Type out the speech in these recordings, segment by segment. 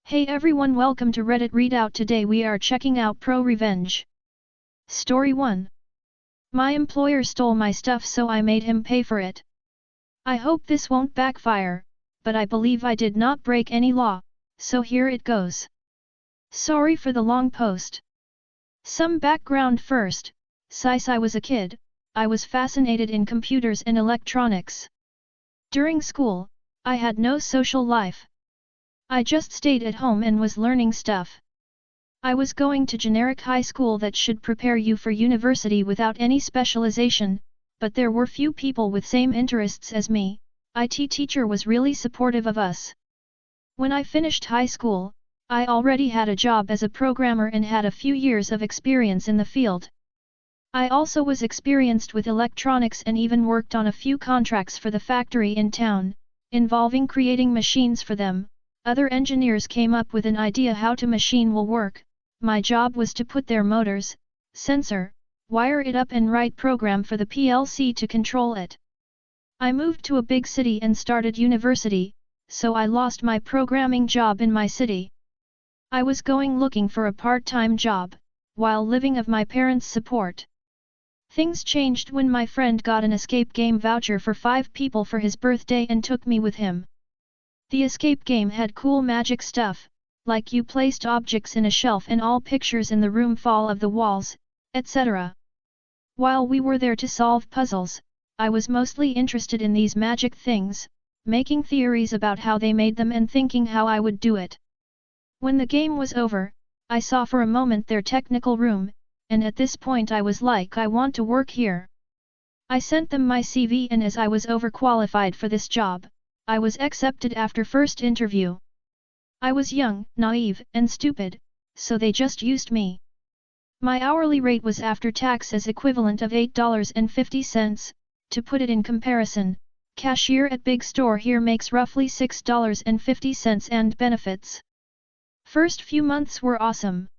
Hey everyone, welcome to Reddit Readout. Today we are checking out ProRevenge. Story 1. My employer stole my stuff, so I made him pay for it. I hope this won't backfire, but I believe I did not break any law, so here it goes. Sorry for the long post. Some background first. Since I was a kid, I was fascinated in computers and electronics. During school, I had no social life. I just stayed at home and was learning stuff. I was going to generic high school that should prepare you for university without any specialization, but there were few people with same interests as me. IT teacher was really supportive of us. When I finished high school, I already had a job as a programmer and had a few years of experience in the field. I also was experienced with electronics and even worked on a few contracts for the factory in town, involving creating machines for them. Other engineers came up with an idea how to machine will work. My job was to put their motors, sensor, wire it up and write program for the PLC to control it. I moved to a big city and started university, so I lost my programming job in my city. I was looking for a part-time job, while living of my parents' support. Things changed when my friend got an escape game voucher for 5 people for his birthday and took me with him. The escape game had cool magic stuff, like you placed objects in a shelf and all pictures in the room fall of the walls, etc. While we were there to solve puzzles, I was mostly interested in these magic things, making theories about how they made them and thinking how I would do it. When the game was over, I saw for a moment their technical room, and at this point I was like, I want to work here. I sent them my CV, and as I was overqualified for this job, I was accepted after first interview. I was young, naive, and stupid, so they just used me. My hourly rate was after taxes equivalent of $8.50, to put it in comparison, cashier at big store here makes roughly $6.50 and benefits. First few months were awesome.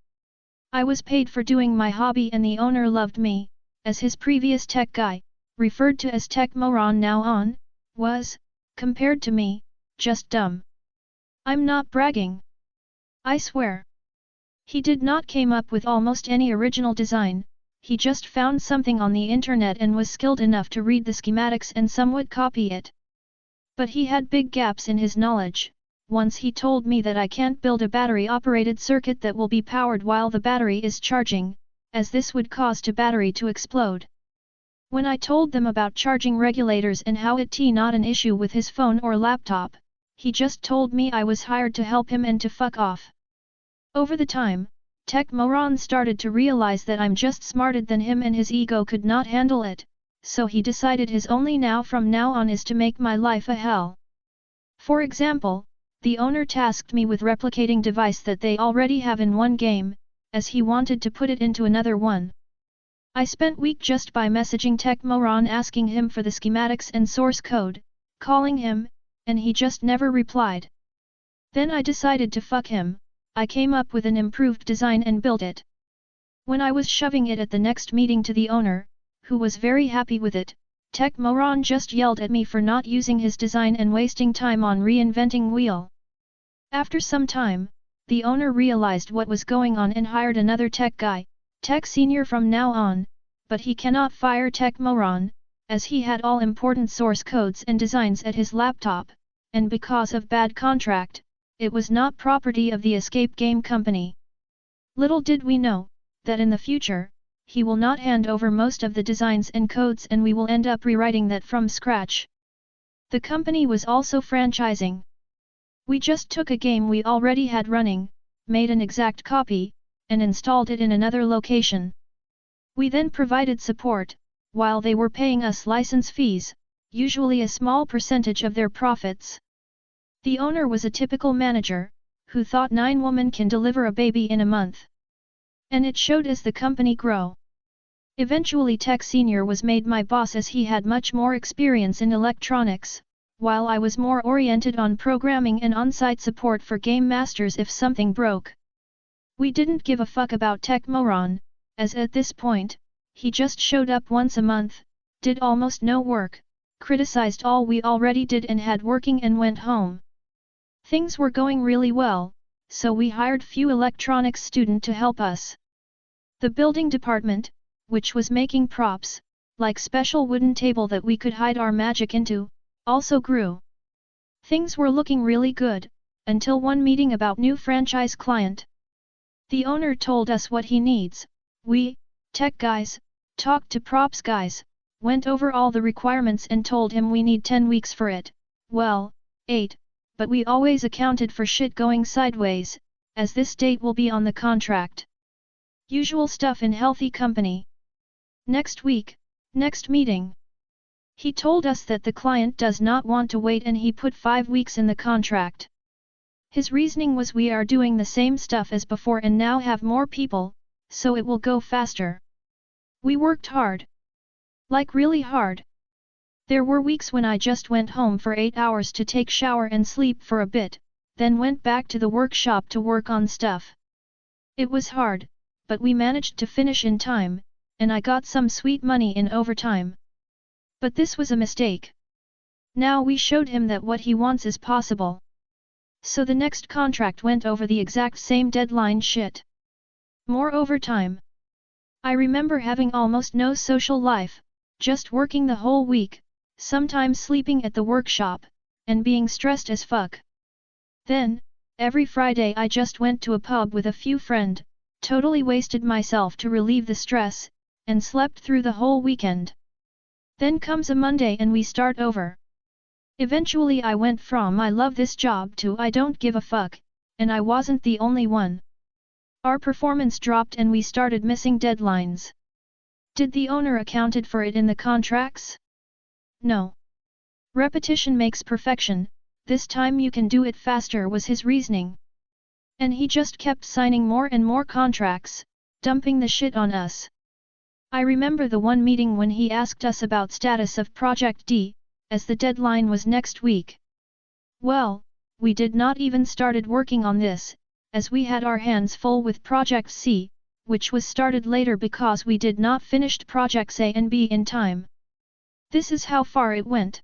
I was paid for doing my hobby and the owner loved me, as his previous tech guy, referred to as Tech Moron now on, was, compared to me, just dumb. I'm not bragging. I swear. He did not came up with almost any original design, he just found something on the internet and was skilled enough to read the schematics and somewhat copy it. But he had big gaps in his knowledge. Once he told me that I can't build a battery-operated circuit that will be powered while the battery is charging, as this would cause the battery to explode. When I told them about charging regulators and how it's not an issue with his phone or laptop, he just told me I was hired to help him and to fuck off. Over the time, Tech Moron started to realize that I'm just smarter than him and his ego could not handle it, so he decided his only now from now on is to make my life a hell. For example, the owner tasked me with replicating device that they already have in one game, as he wanted to put it into another one. I spent week just by messaging Tech Moron asking him for the schematics and source code, calling him, and he just never replied. Then I decided to fuck him. I came up with an improved design and built it. When I was shoving it at the next meeting to the owner, who was very happy with it, Tech Moron just yelled at me for not using his design and wasting time on reinventing wheel. After some time, the owner realized what was going on and hired another tech guy, Tech Senior from now on, but he cannot fire Tech Moron, as he had all important source codes and designs at his laptop, and because of bad contract, it was not property of the escape game company. Little did we know, that in the future, he will not hand over most of the designs and codes and we will end up rewriting that from scratch. The company was also franchising. We just took a game we already had running, made an exact copy, and installed it in another location. We then provided support, while they were paying us license fees, usually a small percentage of their profits. The owner was a typical manager, who thought 9 women can deliver a baby in a month. And it showed as the company grew. Eventually Tech Senior was made my boss as he had much more experience in electronics, while I was more oriented on programming and on-site support for game masters if something broke. We didn't give a fuck about Tech Moron, as at this point, he just showed up once a month, did almost no work, criticized all we already did and had working and went home. Things were going really well, so we hired few electronics student to help us. The building department, which was making props, like special wooden table that we could hide our magic into, also grew. Things were looking really good, until one meeting about new franchise client. The owner told us what he needs. We, tech guys, talked to props guys, went over all the requirements and told him we need 10 weeks for it. Well, 8, but we always accounted for shit going sideways, as this date will be on the contract. Usual stuff in healthy company. Next week, next meeting. He told us that the client does not want to wait and he put 5 weeks in the contract. His reasoning was we are doing the same stuff as before and now have more people, so it will go faster. We worked hard. Like really hard. There were weeks when I just went home for 8 hours to take shower and sleep for a bit, then went back to the workshop to work on stuff. It was hard, but we managed to finish in time, and I got some sweet money in overtime. But this was a mistake. Now we showed him that what he wants is possible. So the next contract went over the exact same deadline shit. More overtime. I remember having almost no social life, just working the whole week, sometimes sleeping at the workshop, and being stressed as fuck. Then, every Friday I just went to a pub with a few friends, totally wasted myself to relieve the stress, and slept through the whole weekend. Then comes a Monday and we start over. Eventually I went from I love this job to I don't give a fuck, and I wasn't the only one. Our performance dropped and we started missing deadlines. Did the owner accounted for it in the contracts? No. Repetition makes perfection, this time you can do it faster was his reasoning. And he just kept signing more and more contracts, dumping the shit on us. I remember the one meeting when he asked us about status of Project D, as the deadline was next week. Well, we did not even started working on this, as we had our hands full with Project C, which was started later because we did not finished Projects A and B in time. This is how far it went.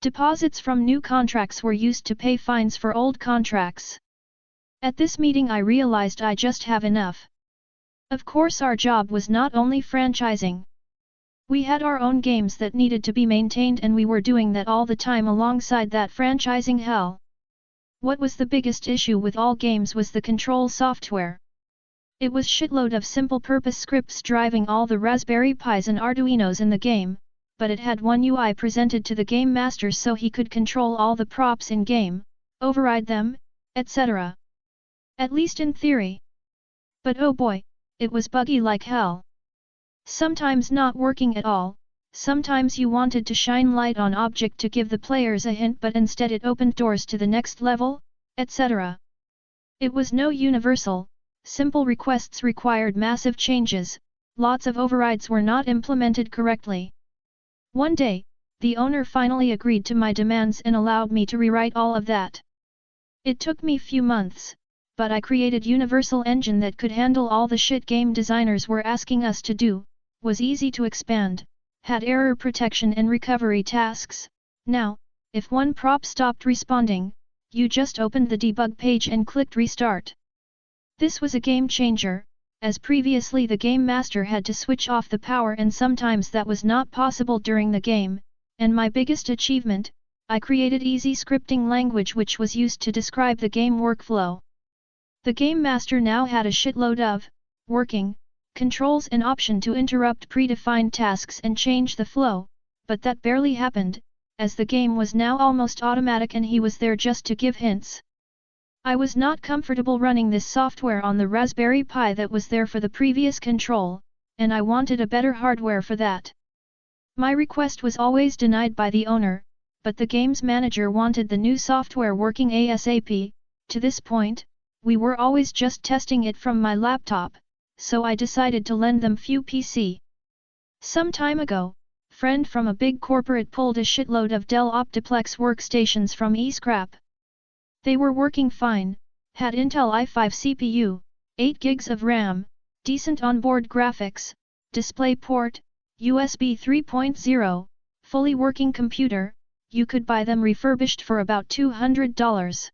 Deposits from new contracts were used to pay fines for old contracts. At this meeting I realized I just have enough. Of course our job was not only franchising. We had our own games that needed to be maintained and we were doing that all the time alongside that franchising hell. What was the biggest issue with all games was the control software. It was shitload of simple-purpose scripts driving all the Raspberry Pis and Arduinos in the game, but it had one UI presented to the game master so he could control all the props in-game, override them, etc. At least in theory. But oh boy, it was buggy like hell. Sometimes not working at all, sometimes you wanted to shine light on object to give the players a hint but instead it opened doors to the next level, etc. It was no universal, simple requests required massive changes, lots of overrides were not implemented correctly. One day, the owner finally agreed to my demands and allowed me to rewrite all of that. It took me few months, but I created universal engine that could handle all the shit game designers were asking us to do, was easy to expand, had error protection and recovery tasks. Now, if one prop stopped responding, you just opened the debug page and clicked restart. This was a game changer, as previously the game master had to switch off the power and sometimes that was not possible during the game, and my biggest achievement, I created easy scripting language which was used to describe the game workflow. The game master now had a shitload of working controls and option to interrupt predefined tasks and change the flow, but that barely happened, as the game was now almost automatic and he was there just to give hints. I was not comfortable running this software on the Raspberry Pi that was there for the previous control, and I wanted a better hardware for that. My request was always denied by the owner, but the game's manager wanted the new software working ASAP. To this point, we were always just testing it from my laptop, so I decided to lend them few PC. Some time ago, friend from a big corporate pulled a shitload of Dell Optiplex workstations from eScrap. They were working fine, had Intel i5 CPU, 8 gigs of RAM, decent onboard graphics, DisplayPort, USB 3.0, fully working computer. You could buy them refurbished for about $200.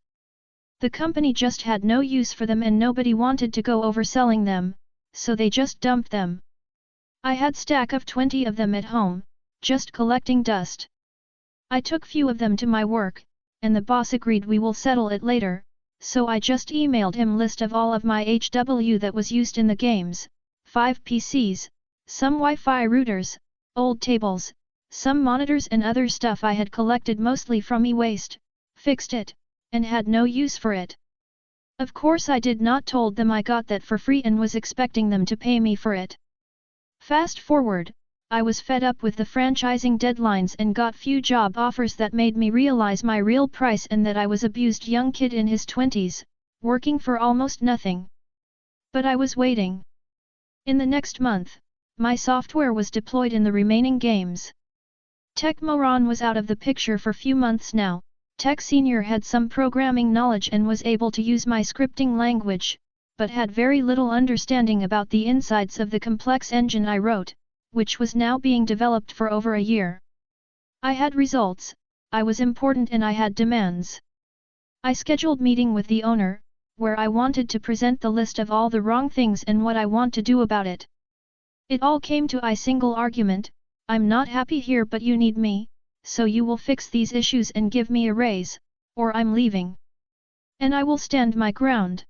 The company just had no use for them and nobody wanted to go overselling them, so they just dumped them. I had stack of 20 of them at home, just collecting dust. I took few of them to my work, and the boss agreed we will settle it later, so I just emailed him list of all of my HW that was used in the games, 5 PCs, some Wi-Fi routers, old tables, some monitors and other stuff I had collected mostly from e-waste, fixed it, and had no use for it. Of course I did not told them I got that for free and was expecting them to pay me for it. Fast forward, I was fed up with the franchising deadlines and got few job offers that made me realize my real price and that I was abused young kid in his 20s, working for almost nothing. But I was waiting. In the next month, my software was deployed in the remaining games. Tech Moron was out of the picture for few months now. Tech Senior had some programming knowledge and was able to use my scripting language, but had very little understanding about the insides of the complex engine I wrote, which was now being developed for over a year. I had results, I was important and I had demands. I scheduled meeting with the owner, where I wanted to present the list of all the wrong things and what I want to do about it. It all came to a single argument: I'm not happy here but you need me, so you will fix these issues and give me a raise, or I'm leaving. And I will stand my ground.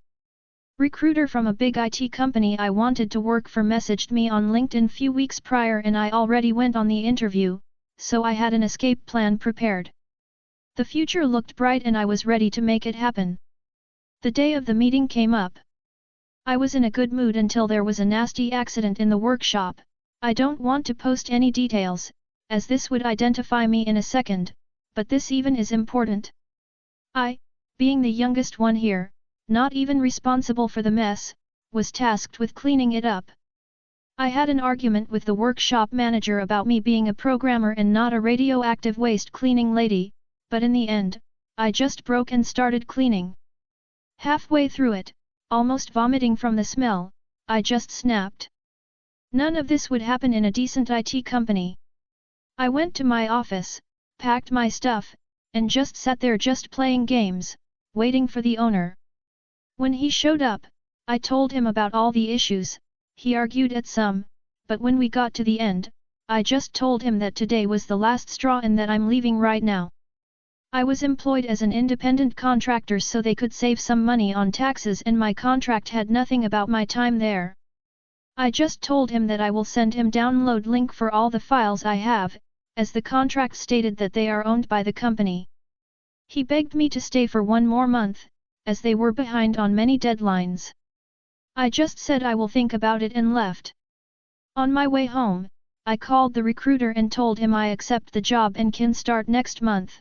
Recruiter from a big IT company I wanted to work for messaged me on LinkedIn few weeks prior and I already went on the interview, so I had an escape plan prepared. The future looked bright and I was ready to make it happen. The day of the meeting came up. I was in a good mood until there was a nasty accident in the workshop. I don't want to post any details, as this would identify me in a second, but this even is important. I, being the youngest one here, not even responsible for the mess, was tasked with cleaning it up. I had an argument with the workshop manager about me being a programmer and not a radioactive waste cleaning lady, but in the end, I just broke and started cleaning. Halfway through it, almost vomiting from the smell, I just snapped. None of this would happen in a decent IT company. I went to my office, packed my stuff, and just sat there just playing games, waiting for the owner. When he showed up, I told him about all the issues. He argued at some, but when we got to the end, I just told him that today was the last straw and that I'm leaving right now. I was employed as an independent contractor so they could save some money on taxes and my contract had nothing about my time there. I just told him that I will send him download link for all the files I have, as the contract stated that they are owned by the company. He begged me to stay for one more month, as they were behind on many deadlines. I just said I will think about it and left. On my way home, I called the recruiter and told him I accept the job and can start next month.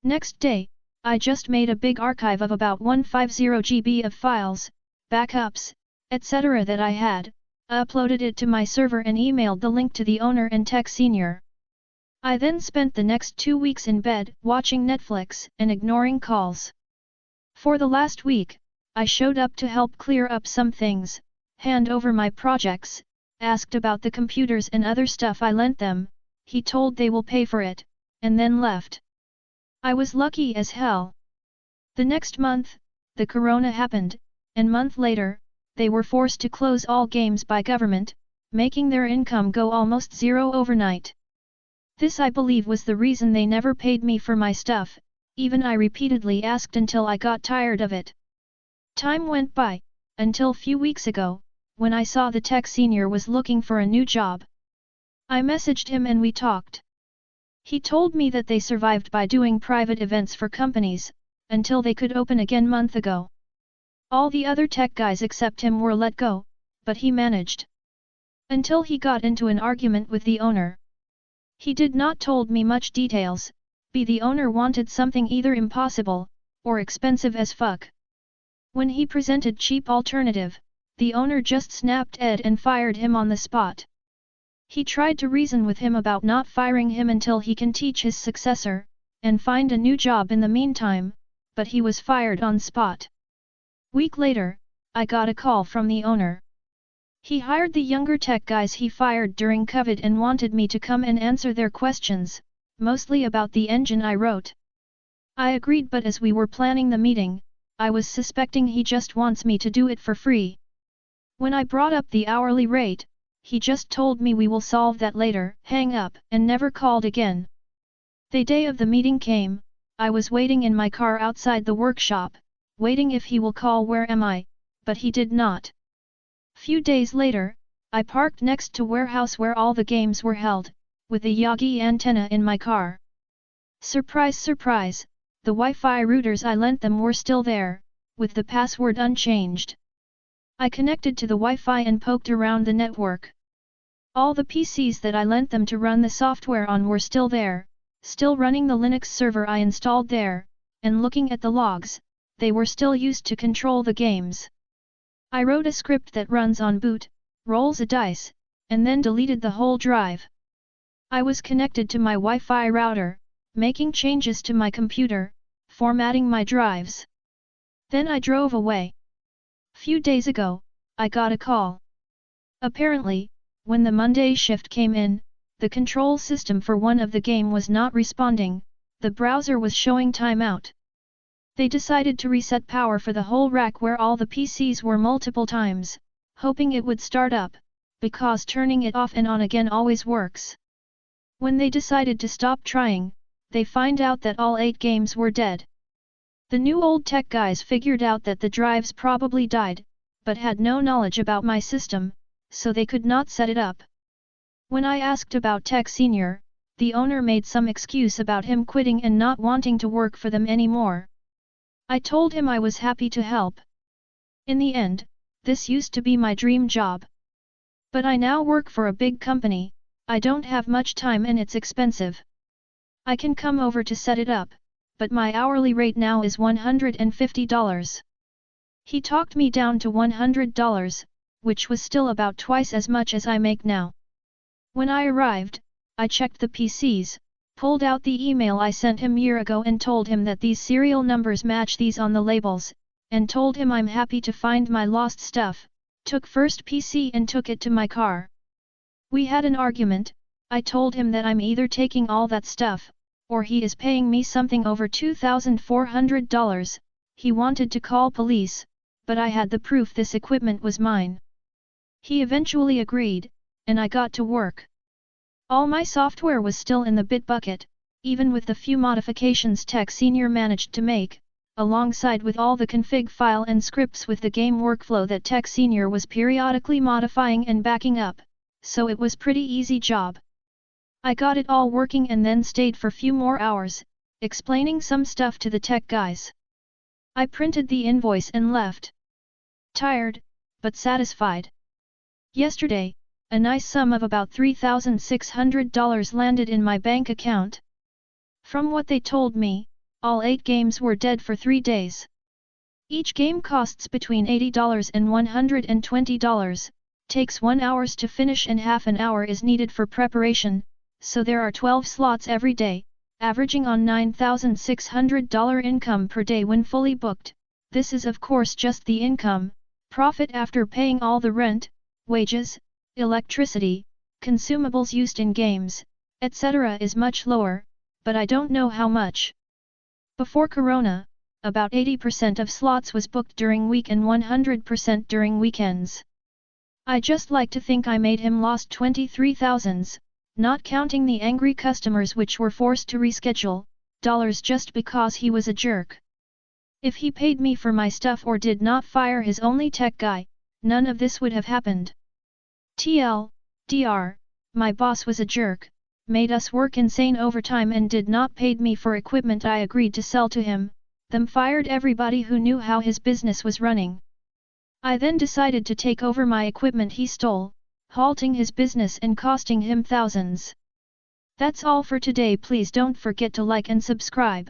Next day, I just made a big archive of about 150 GB of files, backups, etc. that I had, uploaded it to my server and emailed the link to the owner and Tech Senior. I then spent the next 2 weeks in bed, watching Netflix and ignoring calls. For the last week, I showed up to help clear up some things, hand over my projects, asked about the computers and other stuff I lent them, he told they will pay for it, and then left. I was lucky as hell. The next month, the corona happened, and month later, they were forced to close all games by government, making their income go almost zero overnight. This I believe was the reason they never paid me for my stuff. Even I repeatedly asked until I got tired of it. Time went by, until few weeks ago, when I saw the Tech Senior was looking for a new job. I messaged him and we talked. He told me that they survived by doing private events for companies, until they could open again month ago. All the other tech guys except him were let go, but he managed. Until he got into an argument with the owner. He did not told me much details. The owner wanted something either impossible, or expensive as fuck. When he presented cheap alternative, the owner just snapped Ed and fired him on the spot. He tried to reason with him about not firing him until he can teach his successor, and find a new job in the meantime, but he was fired on spot. Week later, I got a call from the owner. He hired the younger tech guys he fired during COVID and wanted me to come and answer their questions, mostly about the engine I wrote. I agreed, but as we were planning the meeting, I was suspecting he just wants me to do it for free. When I brought up the hourly rate, he just told me we will solve that later, hang up, and never called again. The day of the meeting came, I was waiting in my car outside the workshop, waiting if he will call where am I, but he did not. Few days later, I parked next to warehouse where all the games were held, with the Yagi antenna in my car. Surprise surprise, the Wi-Fi routers I lent them were still there, with the password unchanged. I connected to the Wi-Fi and poked around the network. All the PCs that I lent them to run the software on were still there, still running the Linux server I installed there, and looking at the logs, they were still used to control the games. I wrote a script that runs on boot, rolls a dice, and then deleted the whole drive. I was connected to my Wi-Fi router, making changes to my computer, formatting my drives. Then I drove away. Few days ago, I got a call. Apparently, when the Monday shift came in, the control system for one of the game was not responding, the browser was showing timeout. They decided to reset power for the whole rack where all the PCs were multiple times, hoping it would start up, because turning it off and on again always works. When they decided to stop trying, they find out that all 8 games were dead. The new old tech guys figured out that the drives probably died, but had no knowledge about my system, so they could not set it up. When I asked about Tech Senior, the owner made some excuse about him quitting and not wanting to work for them anymore. I told him I was happy to help. In the end, this used to be my dream job. But I now work for a big company, I don't have much time and it's expensive. I can come over to set it up, but my hourly rate now is $150. He talked me down to $100, which was still about twice as much as I make now. When I arrived, I checked the PCs, pulled out the email I sent him year ago and told him that these serial numbers match these on the labels, and told him I'm happy to find my lost stuff, took first PC and took it to my car. We had an argument, I told him that I'm either taking all that stuff, or he is paying me something over $2,400, he wanted to call police, but I had the proof this equipment was mine. He eventually agreed, and I got to work. All my software was still in the bit bucket, even with the few modifications Tech Senior managed to make, alongside with all the config file and scripts with the game workflow that Tech Senior was periodically modifying and backing up, so it was pretty easy job. I got it all working and then stayed for few more hours, explaining some stuff to the tech guys. I printed the invoice and left. Tired, but satisfied. Yesterday, a nice sum of about $3,600 landed in my bank account. From what they told me, all 8 games were dead for 3 days. Each game costs between $80 and $120, takes 1 hour to finish and half an hour is needed for preparation, so there are 12 slots every day, averaging on $9,600 income per day when fully booked. This is of course just the income, profit after paying all the rent, wages, electricity, consumables used in games, etc. is much lower, but I don't know how much. Before Corona, about 80% of slots was booked during week and 100% during weekends. I just like to think I made him lost 23,000s, not counting the angry customers which were forced to reschedule, dollars just because he was a jerk. If he paid me for my stuff or did not fire his only tech guy, none of this would have happened. Dr. My boss was a jerk, made us work insane overtime and did not pay me for equipment I agreed to sell to him, then fired everybody who knew how his business was running. I then decided to take over my equipment he stole, halting his business and costing him thousands. That's all for today. Please don't forget to like and subscribe.